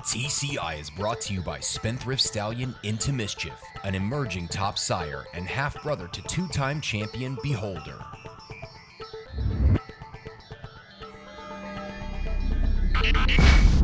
TCI is brought to you by Spendthrift Stallion Into Mischief, an emerging top sire and half-brother to two-time champion Beholder.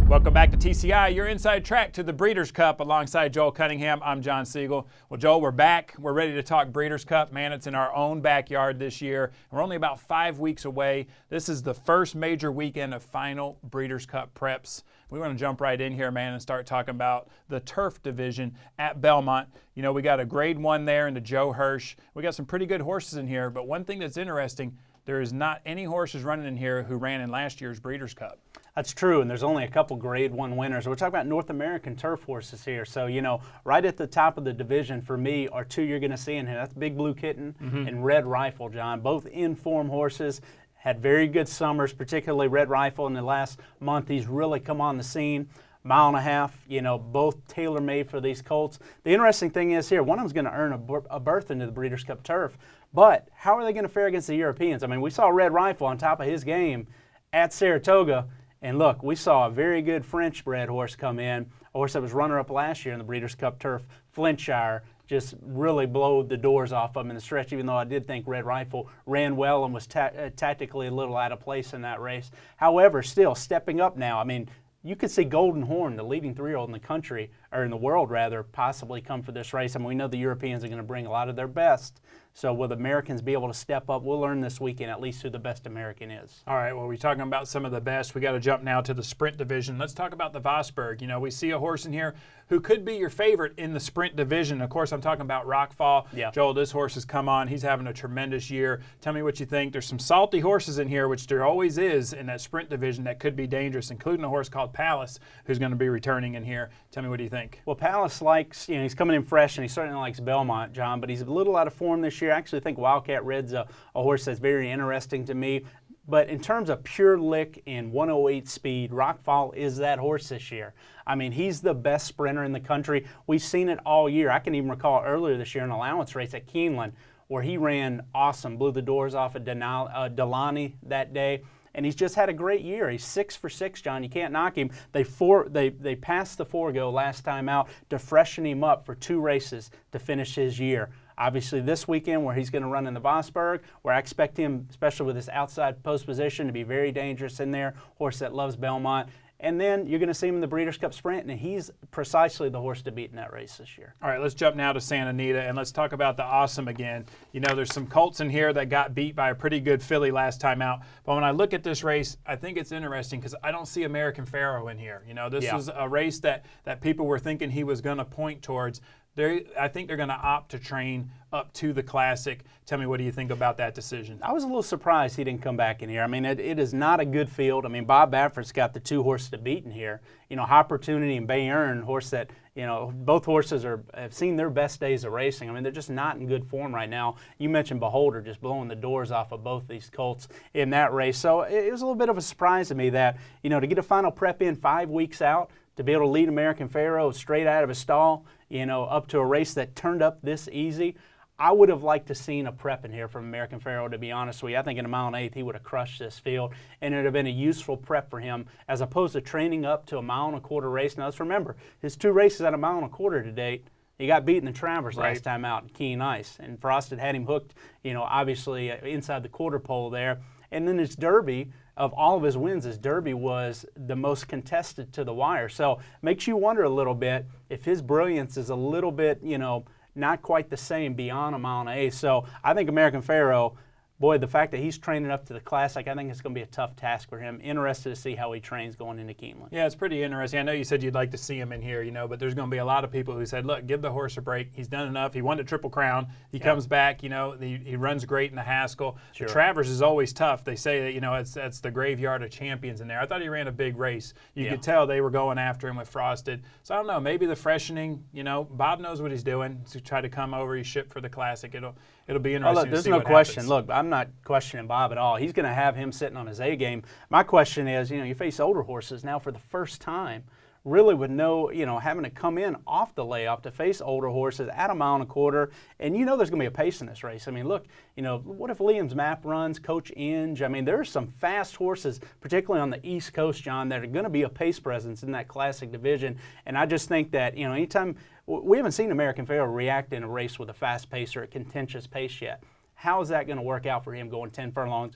Welcome back to TCI, your inside track to the Breeders' Cup. Alongside Joel Cunningham, I'm John Siegel. Well, Joel, we're back. We're ready to talk Breeders' Cup. Man, it's in our own backyard this year. We're only about 5 weeks away. This is the first major weekend of final Breeders' Cup preps. We want to jump right in here, man, and start talking about the turf division at Belmont. You know, we got a grade 1 there in the Joe Hirsch. We got some pretty good horses in here, but one thing that's interesting, there is not any horses running in here who ran in last year's Breeders' Cup. That's true, and there's only a couple grade 1 winners. We're talking about North American turf horses here. So, you know, right at the top of the division for me are two you're going to see in here. That's Big Blue Kitten and Red Rifle, John. Both in-form horses, had very good summers, particularly Red Rifle in the last month. He's really come on the scene. Mile and a half, you know, both tailor-made for these colts. The interesting thing is here, one of them's going to earn a berth into the Breeders' Cup turf. But how are they going to fare against the Europeans? I mean, we saw Red Rifle on top of his game at Saratoga. And look, we saw a very good French-bred horse come in, a horse that was runner-up last year in the Breeders' Cup turf, Flintshire, just really blowed the doors off of him in the stretch, even though I did think Red Rifle ran well and was tactically a little out of place in that race. However, still stepping up now. I mean, you could see Golden Horn, the leading 3-year-old in the country, or in the world rather, possibly come for this race. I mean, we know the Europeans are going to bring a lot of their best. So will the Americans be able to step up? We'll learn this weekend at least who the best American is. All right, well, we're talking about some of the best. We got to jump now to the sprint division. Let's talk about the Vosburg. You know, we see a horse in here who could be your favorite in the sprint division. Of course, I'm talking about Rockfall. Yeah. Joel, this horse has come on. He's having a tremendous year. Tell me what you think. There's some salty horses in here, which there always is in that sprint division that could be dangerous, including a horse called Palace, who's going to be returning in here. Tell me what do you think? Well, Palace likes, you know, he's coming in fresh, and he certainly likes Belmont, John, but he's a little out of form this year. I actually think Wildcat Red's a horse that's very interesting to me. But in terms of pure lick and 108 speed, Rockfall is that horse this year. I mean, he's the best sprinter in the country. We've seen it all year. I can even recall earlier this year an allowance race at Keeneland where he ran awesome, blew the doors off of Delani that day. And he's just had a great year. He's 6 for 6, John. You can't knock him. They passed the forego last time out to freshen him up for 2 races to finish his year. Obviously, this weekend where he's going to run in the Vosburg, where I expect him, especially with his outside post position, to be very dangerous in there. Horse that loves Belmont. And then you're going to see him in the Breeders' Cup Sprint, and he's precisely the horse to beat in that race this year. All right, let's jump now to Santa Anita, and let's talk about the Awesome again. You know, there's some colts in here that got beat by a pretty good filly last time out. But when I look at this race, I think it's interesting because I don't see American Pharoah in here. You know, this was a race that people were thinking he was going to point towards. I think they're going to opt to train up to the Classic. Tell me, what do you think about that decision? I was a little surprised he didn't come back in here. I mean, it is not a good field. I mean, Bob Baffert's got the 2 horses to beat in here. You know, Opportunity and Bayern, horse that, you know, both horses have seen their best days of racing. I mean, they're just not in good form right now. You mentioned Beholder just blowing the doors off of both these colts in that race. So it was a little bit of a surprise to me that, you know, to get a final prep in 5 weeks out, to be able to lead American Pharoah straight out of a stall, you know, up to a race that turned up this easy. I would have liked to seen a prep in here from American Pharoah, to be honest with you. I think in a 1 1/8 he would have crushed this field, and it would have been a useful prep for him as opposed to training up to a 1 1/4 race. Now let's remember, his 2 races at a 1 1/4 to date, he got beaten in Travers last time out in Keen Ice, and Frost had him hooked, you know, obviously inside the quarter pole there. And then his Derby, of all of his wins, his Derby was the most contested to the wire. So makes you wonder a little bit if his brilliance is a little bit, you know, not quite the same beyond a 1 1/8. So I think American Pharoah, boy, the fact that he's training up to the Classic, I think it's going to be a tough task for him. Interested to see how he trains going into Keeneland. Yeah, it's pretty interesting. I know you said you'd like to see him in here, you know, but there's going to be a lot of people who said, look, give the horse a break. He's done enough. He won the Triple Crown. He comes back, you know, he runs great in the Haskell. Sure. The Travers is always tough. They say that, you know, that's the graveyard of champions in there. I thought he ran a big race. You could tell they were going after him with Frosted. So I don't know, maybe the freshening, you know, Bob knows what he's doing to try to come over. He shipped for the Classic. It'll be interesting look, there's to see no what question. happens. Look, I'm not questioning Bob at all. He's going to have him sitting on his A game. My question is, you know, you face older horses now for the first time, really with no, having to come in off the layoff to face older horses at 1.25 miles, and there's going to be a pace in this race. I mean, look, what if Liam's Map runs, Coach Inge? I mean, there's some fast horses, particularly on the East Coast, John, that are going to be a pace presence in that Classic division, and I just think that, anytime, we haven't seen American Pharoah react in a race with a fast pace or a contentious pace yet. How is that going to work out for him going 10 furlongs?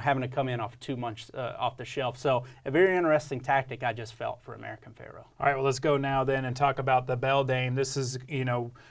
Having to come in off 2 months off the shelf. So a very interesting tactic I just felt for American Pharoah. All right, well, let's go now then and talk about the Beldame. This is,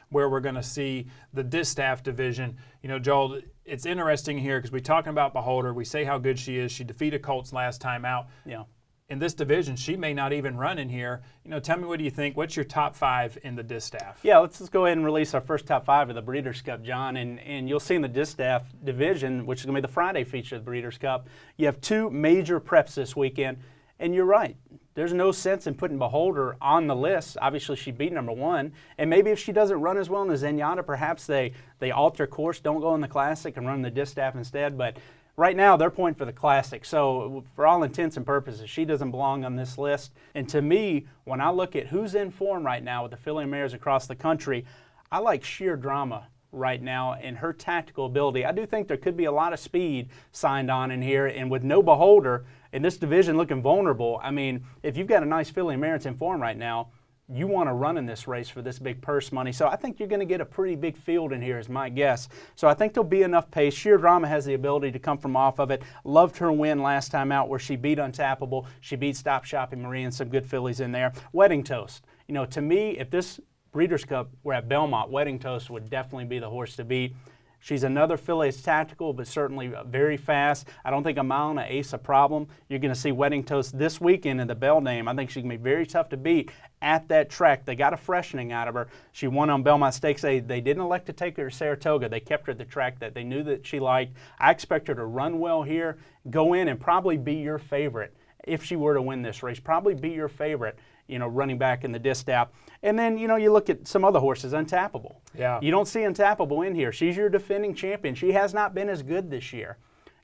where we're going to see the Distaff division. Joel, it's interesting here because we're talking about Beholder. We say how good she is. She defeated Colts last time out. Yeah. In this division, she may not even run in here. Tell me, what do you think? What's your top 5 in the Distaff? Yeah, let's just go ahead and release our first top 5 of the Breeders' Cup, John. And you'll see in the Distaff division, which is going to be the Friday feature of the Breeders' Cup, you have 2 major preps this weekend. And you're right. There's no sense in putting Beholder on the list. Obviously, she beat number 1. And maybe if she doesn't run as well in the Zenyatta, perhaps they alter course, don't go in the Classic and run the Distaff instead. But right now, they're pointing for the Classic. So for all intents and purposes, she doesn't belong on this list. And to me, when I look at who's in form right now with the filly mares across the country, I like Sheer Drama right now and her tactical ability. I do think there could be a lot of speed signed on in here. And with no Beholder in this division looking vulnerable, I mean, if you've got a nice filly mare that's in form right now, you want to run in this race for this big purse money. So I think you're going to get a pretty big field in here is my guess. So I think there'll be enough pace. Sheer Drama has the ability to come from off of it. Loved her win last time out where she beat Untappable. She beat Stop Shopping Marie and some good fillies in there. Wedding Toast. To me, if this Breeders' Cup were at Belmont, Wedding Toast would definitely be the horse to beat. She's another filly that's tactical, but certainly very fast. I don't think a mile and an ace a problem. You're going to see Wedding Toast this weekend in the Beldame. I think she's going to be very tough to beat at that track. They got a freshening out of her. She won on Belmont Stakes. They didn't elect to take her to Saratoga. They kept her at the track that they knew that she liked. I expect her to run well here, go in and probably be your favorite if she were to win this race. Probably be your favorite, running back in the Distaff. And then, you look at some other horses, Untappable. Yeah. You don't see Untappable in here. She's your defending champion. She has not been as good this year.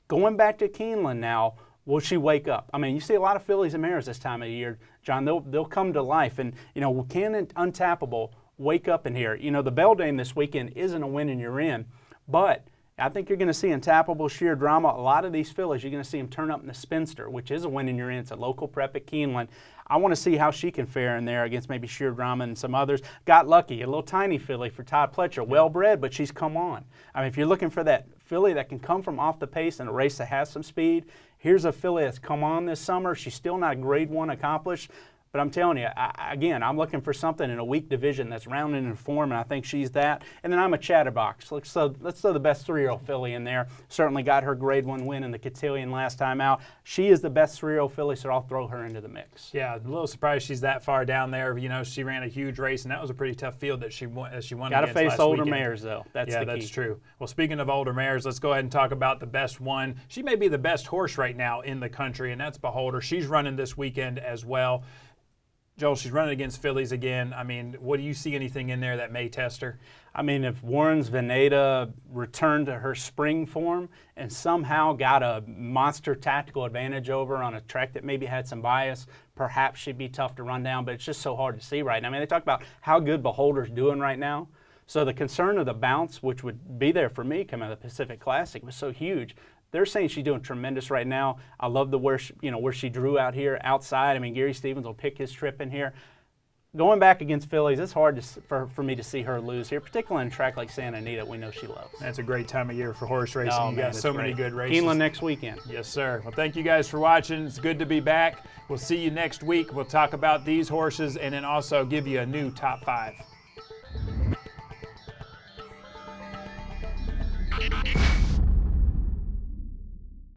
Going back to Keeneland now, will she wake up? I mean, you see a lot of fillies and mares this time of year, John. They'll can a life. And, can Untappable wake up in here? The Beldame this weekend isn't a win and you're in, but I think you're going to see Untappable, Sheer Drama. A lot of these fillies, you're going to see them turn up in the Spinster, which is a win in your in. It's a local prep at Keeneland. I want to see how she can fare in there against maybe Sheer Drama and some others. Got Lucky, a little tiny filly for Todd Pletcher. Well-bred, but she's come on. I mean, if you're looking for that filly that can come from off the pace in a race that has some speed, here's a filly that's come on this summer. She's still not grade 1 accomplished. But I'm telling you, I'm looking for something in a weak division that's rounded in form, and I think she's that. And then I'm a chatterbox. Let's throw the best 3-year-old filly in there. Certainly got her grade 1 win in the Cotillion last time out. She is the best 3-year-old filly, so I'll throw her into the mix. Yeah, a little surprised she's that far down there. She ran a huge race, and that was a pretty tough field that she won against last weekend. Got to face older mares, though. That's the key. Yeah, that's true. Well, speaking of older mares, let's go ahead and talk about the best one. She may be the best horse right now in the country, and that's Beholder. She's running this weekend as well. Joel, she's running against fillies again. I mean, what do you see anything in there that may test her? I mean, if Warren's Veneta returned to her spring form and somehow got a monster tactical advantage over on a track that maybe had some bias, perhaps she'd be tough to run down, but it's just so hard to see right now. I mean, they talk about how good Beholder's doing right now. So the concern of the bounce, which would be there for me coming out of the Pacific Classic, was so huge. They're saying she's doing tremendous right now. I love where she drew out here outside. I mean, Gary Stevens will pick his trip in here. Going back against fillies, it's hard for me to see her lose here, particularly on a track like Santa Anita we know she loves. That's a great time of year for horse racing. Oh, you got so many good races. Keeneland next weekend. Yes, sir. Well, thank you guys for watching. It's good to be back. We'll see you next week. We'll talk about these horses and then also give you a new top 5.